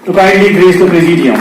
To kindly grace the Presidium.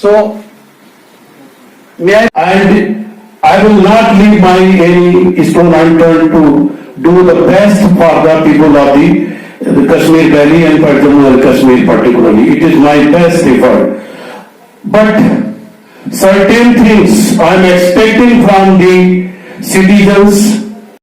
So, may I will not leave my any stone unturned to do the best for the people of the Kashmir Valley and Jammu and Kashmir particularly. It is my best effort. But certain things I am expecting from the citizens.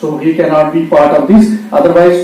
so he cannot be part of this. Otherwise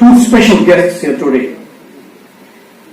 two special guests here today.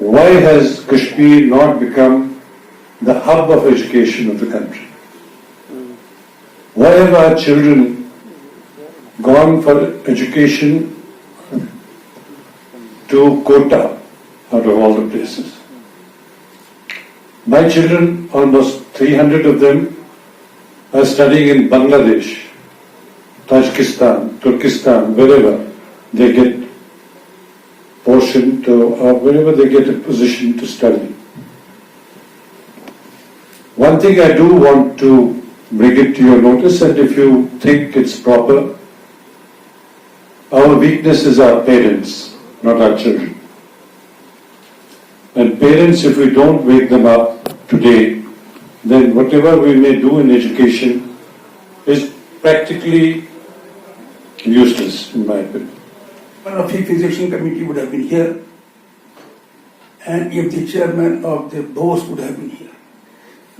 Why has Kashmir not become the hub of education of the country? Why have our children gone for education to Kota out of all the places? My children, almost 300 of them, are studying in Bangladesh, Tajikistan, Turkestan, wherever they get portion to, or wherever they get a position to study. One thing I do want to bring it to your notice, and if you think it's proper, our weakness is our parents, not our children. And parents, if we don't wake them up today, then whatever we may do in education is practically useless, in my opinion. One of the physician committee would have been here, and if the chairman of the board would have been here,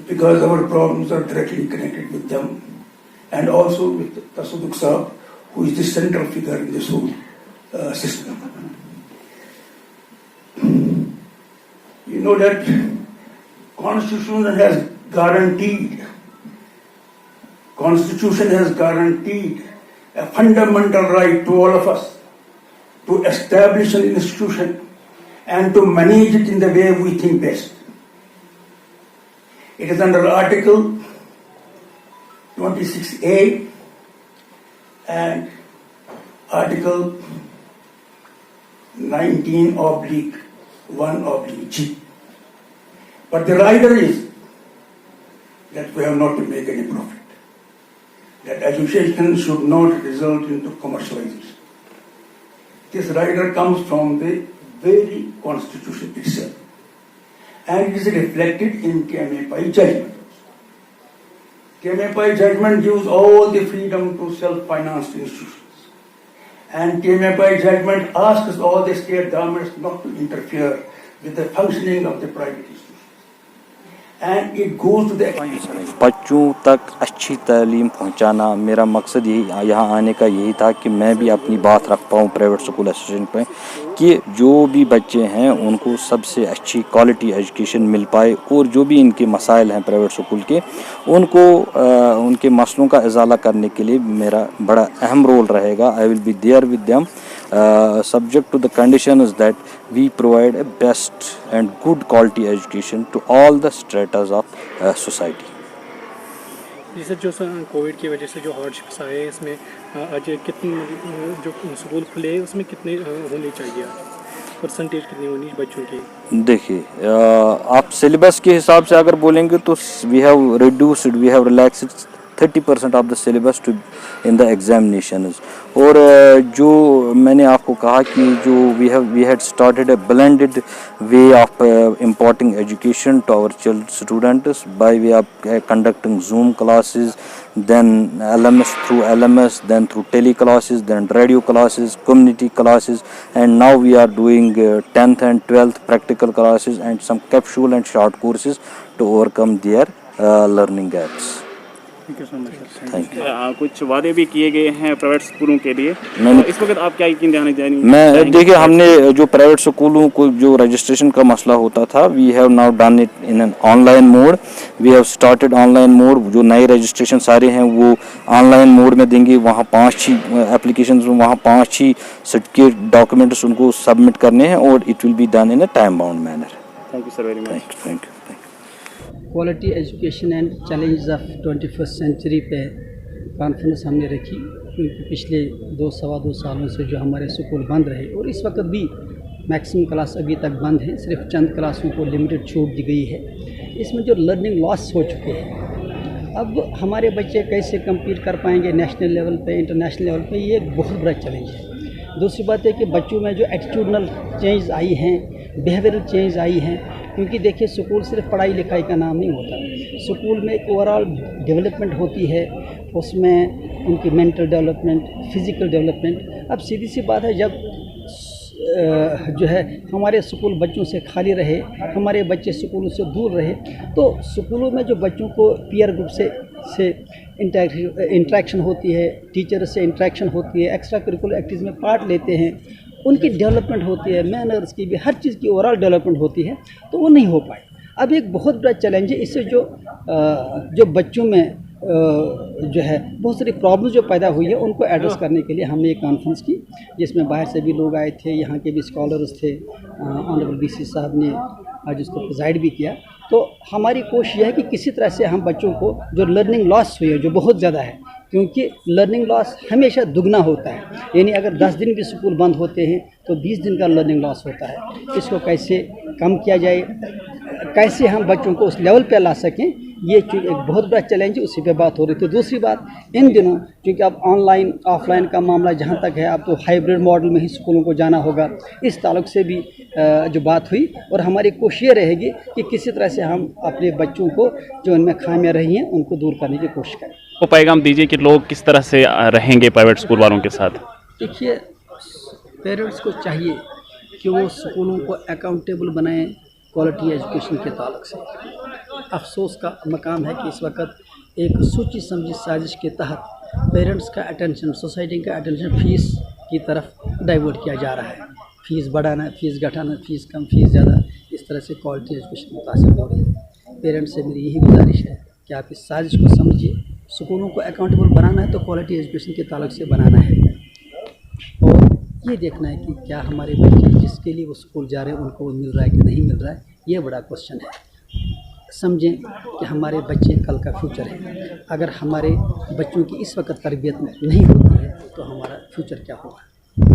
because our problems are directly connected with them, and also with Tasuduk Saab, who is the central figure in this whole system. You know that Constitution has guaranteed a fundamental right to all of us to establish an institution and to manage it in the way we think best. It is under Article 26A and Article 19/1/G. But the rider is that we have not to make any profit, that education should not result into commercialization. This rider comes from the very Constitution itself, and it is reflected in KMFI judgment. KMFI judgment gives all the freedom to self-financed institutions, and KMFI judgment asks all the state governments not to interfere with the functioning of the private institutions. and it goes to the بچوں تک اچھی تعلیم پہنچانا میرا مقصد یہی یہاں آنے کا یہی تھا کہ میں بھی اپنی بات رکھ پاؤں پرائیویٹ اسکول ایسوسیشن پہ کہ جو بھی بچے ہیں ان کو سب سے اچھی کوالٹی ایجوکیشن مل پائے اور جو بھی ان کے مسائل ہیں پرائیویٹ اسکول کے ان کو ان کے مسئلوں کا ازالہ کرنے کے لیے میرا بڑا اہم رول رہے گا. I will be there with them subject to the conditions that we provide a best and good quality education to all the stratas of society. جی سر، جو کووڈ کی وجہ سے جو ہارڈشپس آئے ہیں اس میں آج کتنے جو اسکول کھلے ہیں اس میں کتنے ہونے چاہیے، پرسنٹیج کتنی ہونی بچوں کی؟ دیکھیے آپ سلیبس کے حساب سے اگر بولیں گے تو we have reduced we have relaxed 30% of the syllabus to in the examinations. اور جو میں نے آپ کو کہا کہ جو we had started a blended way of imparting education to our students by way of conducting Zoom classes, then LMS through LMS, then through tele classes, then radio classes, community classes, and now we are doing 10th and 12th practical classes and some capsule and short courses to overcome their learning gaps. Thank you so much sir. Thank you. کچھ وعدے بھی کیے گئے ہیں private اسکولوں کے لیے، اس وقت آپ کیا یقین دلانا چاہیں گے؟ میں دیکھیے ہم نے جو پرائیویٹ اسکولوں کو جو رجسٹریشن کا مسئلہ ہوتا تھا we have now done it in an online mode. We have started online mode. جو نئے رجسٹریشن سارے ہیں وہ آن لائن موڈ میں دیں گے. وہاں 5-6 اپلیکیشنز میں وہاں 5-6 سرٹیفکیٹ ڈاکومنٹس ان کو سبمٹ کرنے ہیں اور it will be done in a time bound manner. Thank you sir very much. Thank you. Quality education and challenges of 21st century پہ کانفرنس ہم نے رکھی، کیونکہ پچھلے 2-2.25 سالوں سے جو ہمارے اسکول بند رہے اور اس وقت بھی میکسیمم کلاس ابھی تک بند ہیں، صرف چند کلاسوں کو لمیٹڈ چھوٹ دی گئی ہے. اس میں جو لرننگ لاس ہو چکے ہیں، اب ہمارے بچے کیسے کمپیٹ کر پائیں گے نیشنل لیول پہ، انٹرنیشنل لیول پہ، یہ ایک بہت بڑا چیلنج ہے. دوسری بات ہے کہ بچوں میں جو ایٹیٹیوڈنل چینج آئی ہیں، بیہیویئرل چینج آئی ہیں، کیونکہ دیکھیے سکول صرف پڑھائی لکھائی کا نام نہیں ہوتا. سکول میں ایک اوور آل ڈیولپمنٹ ہوتی ہے، اس میں ان کی مینٹل ڈیولپمنٹ، فزیکل ڈیولپمنٹ. اب سیدھی سی بات ہے، جب جو ہے ہمارے سکول بچوں سے خالی رہے، ہمارے بچے سکولوں سے دور رہے، تو سکولوں میں جو بچوں کو پیئر گروپ سے انٹریکشن ہوتی ہے، ٹیچر سے انٹریکشن ہوتی ہے، ایکسٹرا کریکولر ایکٹیویٹیز میں پارٹ لیتے ہیں، ان کی ڈیولپمنٹ ہوتی ہے، مینرز کی بھی، ہر چیز کی اوور آل ڈیولپمنٹ ہوتی ہے، تو وہ نہیں ہو پائے. اب ایک بہت بڑا چیلنج ہے. اس سے جو بچوں میں جو ہے بہت ساری پرابلمز جو پیدا ہوئی ہے ان کو ایڈریس کرنے کے لیے ہم نے ایک کانفرنس کی، جس میں باہر سے بھی لوگ آئے تھے، یہاں کے بھی اسکالرز تھے. آنریبل بی سی صاحب نے آج اس کو پریزائڈ بھی کیا. تو ہماری کوشش یہ ہے کہ کسی طرح سے ہم بچوں کو جو لرننگ لاس ہوئی ہے جو بہت زیادہ ہے، کیونکہ لرننگ لاس ہمیشہ دگنا ہوتا ہے، یعنی اگر 10 دن بھی اسکول بند ہوتے ہیں تو 20 دن کا لرننگ لاس ہوتا ہے. اس کو کیسے کم کیا جائے، کیسے ہم بچوں کو اس لیول پہ لا سکیں، یہ ایک بہت بڑا چیلنج ہے. اسی پہ بات ہو رہی تھی. دوسری بات، ان دنوں کیونکہ اب آن لائن آف لائن کا معاملہ جہاں تک ہے، اب تو ہائیبرڈ ماڈل میں ہی اسکولوں کو جانا ہوگا. اس تعلق سے بھی جو بات ہوئی، اور ہماری کوشش یہ رہے گی کہ کسی طرح سے ہم اپنے بچوں کو جو ان میں خامیاں رہی ہیں ان کو دور کرنے کی کوشش کریں. وہ پیغام دیجیے کہ لوگ کس طرح سے رہیں گے پرائیویٹ اسکول والوں کے ساتھ. دیکھیے، پیرنٹس کو چاہیے کہ وہ اسکولوں کو اکاؤنٹیبل بنائیں کوالٹی ایجوکیشن کے تعلق سے. افسوس کا مقام ہے کہ اس وقت ایک سوچی سمجھی سازش کے تحت پیرنٹس کا اٹینشن، سوسائٹی کا اٹینشن فیس کی طرف ڈائیورٹ کیا جا رہا ہے. فیس بڑھانا، فیس گھٹانا، فیس کم، فیس زیادہ، اس طرح سے کوالٹی ایجوکیشن متاثر ہو رہی ہے. پیرنٹس سے میری یہی گزارش ہے کہ آپ اس سازش کو سمجھیے. سکولوں کو اکاؤنٹیبل بنانا ہے تو کوالٹی ایجوکیشن کے تعلق سے بنانا ہے، اور یہ دیکھنا ہے کہ کیا ہمارے بچے جس کے لیے وہ اسکول جا رہے ہیں ان کو مل رہا ہے کہ نہیں مل رہا ہے. یہ بڑا کوشچن ہے. سمجھیں کہ ہمارے بچے کل کا فیوچر ہے. اگر ہمارے بچوں کی اس وقت تربیت نہیں ہوتی ہے تو ہمارا فیوچر کیا ہوگا.